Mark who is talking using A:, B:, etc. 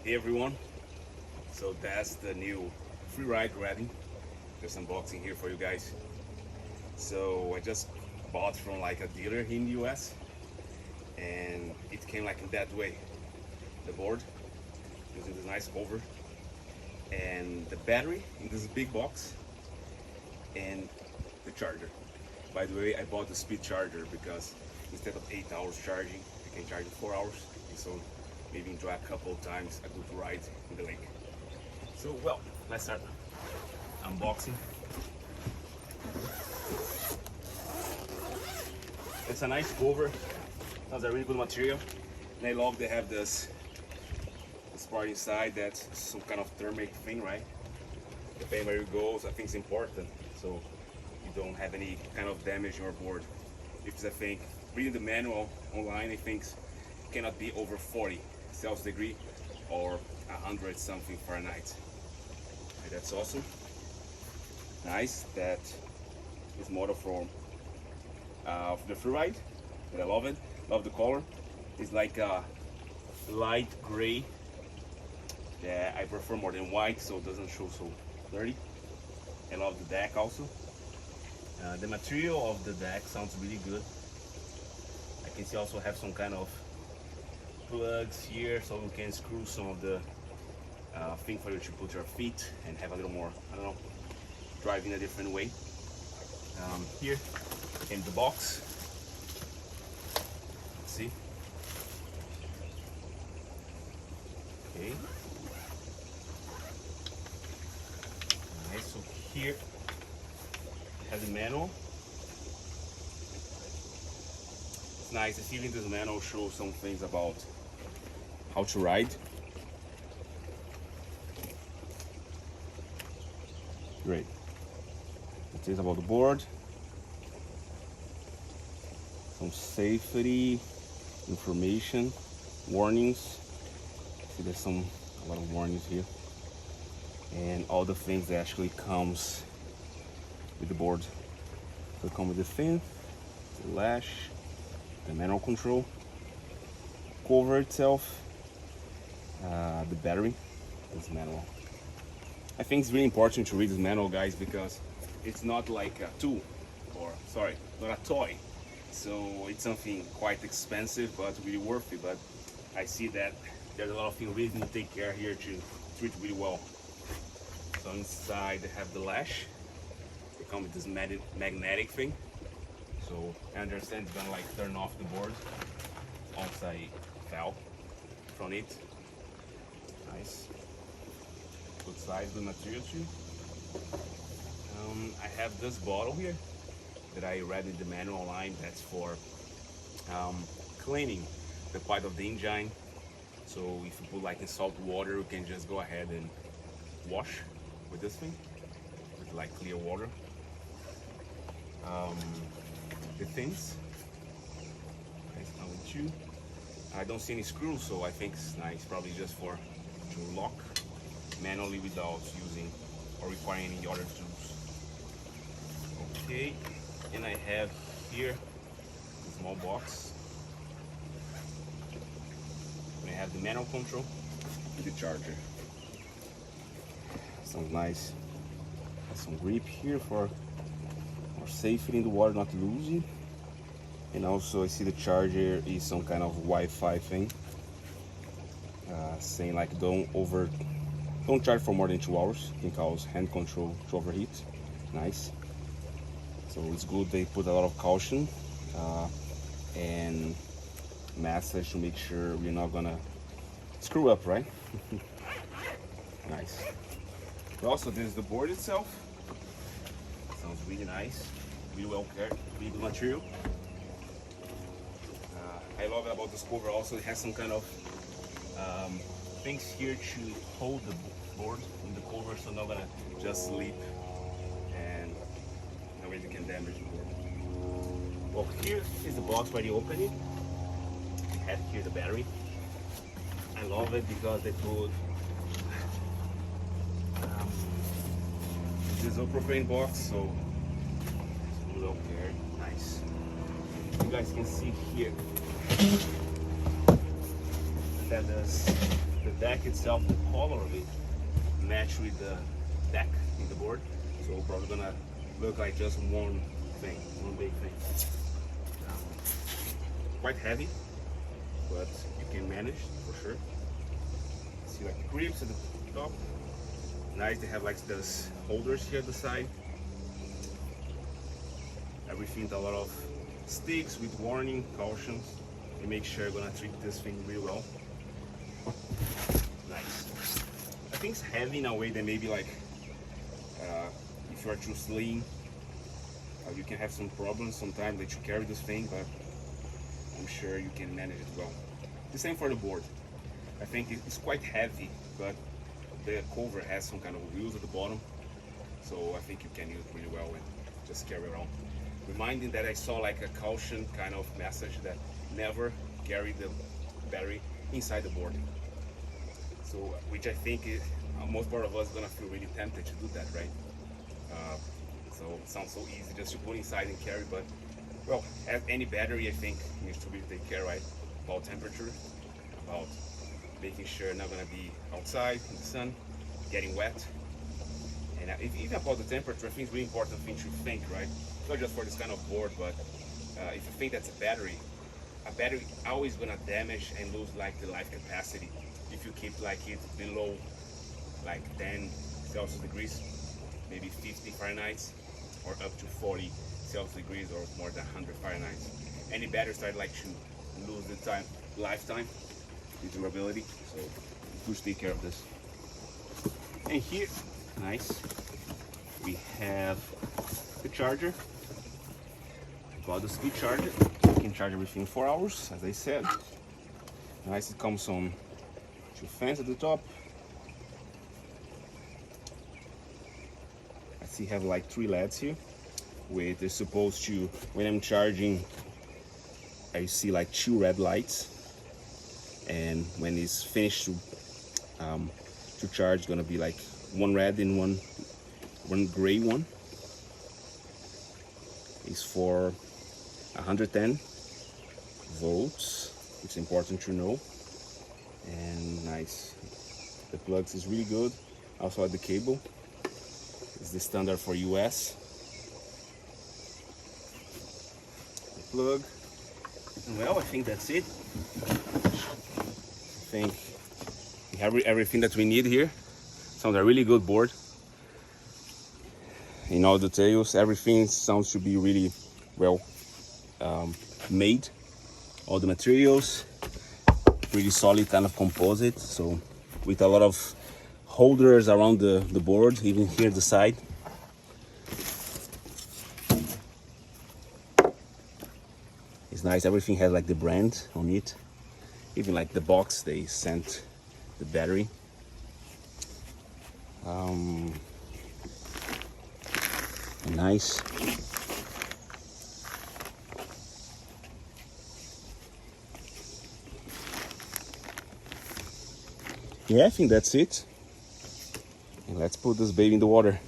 A: Hey everyone, so that's the new Freeride Radinn. Just unboxing here for you guys. So I just bought from like a dealer here in the US and it came like in that way. The board using this nice cover and the battery in this big box and the charger. By the way, I bought the speed charger because instead of 8 hours charging, I can charge in 4 hours. And so maybe enjoy a couple of times a good ride in the lake. So well, let's start unboxing. It's a nice cover, has a really good material, and I love they have this part inside that's some kind of thermic thing, right? Depending where you go, so I think it's important so you don't have any kind of damage in your board. Because I think reading the manual online, I think cannot be over 40 Celsius degree or 100 something Fahrenheit. And that's awesome. Nice. That is model from the Freeride, and I love it. Love the color. It's like a light gray that I prefer more than white, so it doesn't show so dirty. I love the deck also. The material of the deck sounds really good. I can see also have some kind of plugs here, so you can screw some of the thing for you to put your feet and have a little more, I don't know, drive in a different way. Here in the box, let's see. Okay. Nice. So here has the manual. It's nice. I see in this manual shows some things about how to ride. Great. It is about the board. Some safety information, warnings. See, there's a lot of warnings here, and all the things that actually comes with the board. So it comes with the fin, the lash, the manual control, cover itself, the battery, this manual. I think it's really important to read this manual, guys, because it's not like a tool, or sorry, not a toy. So it's something quite expensive but really worth it. But I see that there's a lot of things really to take care here to treat really well. So inside they have the lash. They come with this magnetic thing. So I understand it's gonna like turn off the board once I fell from it. Nice. Good size, good material too. I have this bottle here that I read in the manual online. That's for cleaning the part of the engine. So if you put like in salt water, you can just go ahead and wash with this thing with like clear water. The fins, nice, come with two. I don't see any screws, so I think it's nice, probably just for to lock manually without using or requiring any other tools. Okay, and I have here a small box. And I have the manual control and the charger. Sounds nice. Has some grip here for more safety in the water, not losing. And also I see the charger is some kind of Wi-Fi thing, saying like don't charge for more than 2 hours. It can cause hand control to overheat. Nice. So it's good they put a lot of caution and message to make sure we're not gonna screw up, right? Nice. But also there's the board itself. Sounds really nice, really well cared, really good material. I love it about this cover also, it has some kind of things here to hold the board in the cover, so not gonna just slip and no way you can damage the board. Well, here is the box where you open it. You have here the battery. I love it because they put this propane box, so it's well cared. Nice. You guys can see here that there's the deck itself, the color of it match with the deck in the board. So probably gonna look like just one thing, one big thing. Quite heavy, but you can manage for sure. See like the grips at the top. Nice, they have like those holders here at the side. Everything, a lot of sticks with warning, cautions. And make sure you're gonna treat this thing really well. Nice. I think it's heavy in a way that maybe like if you are too slim, you can have some problems sometimes that you carry this thing, but I'm sure you can manage it well. The same for the board. I think it's quite heavy, but the cover has some kind of wheels at the bottom, so I think you can use it really well and just carry around. Reminding that I saw like a caution kind of message that never carry the battery inside the board. So, which I think is, most part of us gonna feel really tempted to do that, right? So it sounds so easy just to put inside and carry, but well, as any battery, I think needs to be taken care, right? About temperature, about making sure not gonna be outside in the sun, getting wet. And even about the temperature, I think it's really important thing to think, right? Not just for this kind of board, but if you think that's a battery always gonna damage and lose like the life capacity if you keep like it below like 10 Celsius degrees, maybe 50 Fahrenheit, or up to 40 Celsius degrees or more than 100 Fahrenheit. Any battery start like to lose the lifetime, the durability, so please take care of this. And here, nice, we have the charger. Got the speed charger. You can charge everything in 4 hours, as I said. Nice, it comes on 2 fans at the top. I see have like 3 LEDs here. With they're supposed to, when I'm charging, I see like 2 red lights, and when it's finished to charge, it's gonna be like 1 red and one gray one. It's for 110 volts. It's important to know. And nice, the plugs is really good. Also at the cable, it's the standard for US. The plug. Well, I think that's it. I think we have everything that we need here. Sounds a really good board. In all details, everything sounds to be really well made. All the materials, really solid kind of composite. So with a lot of holders around the board, even here the side. It's nice, everything has like the brand on it. Even like the box, they sent the battery. Nice. Yeah, I think that's it. And let's put this baby in the water.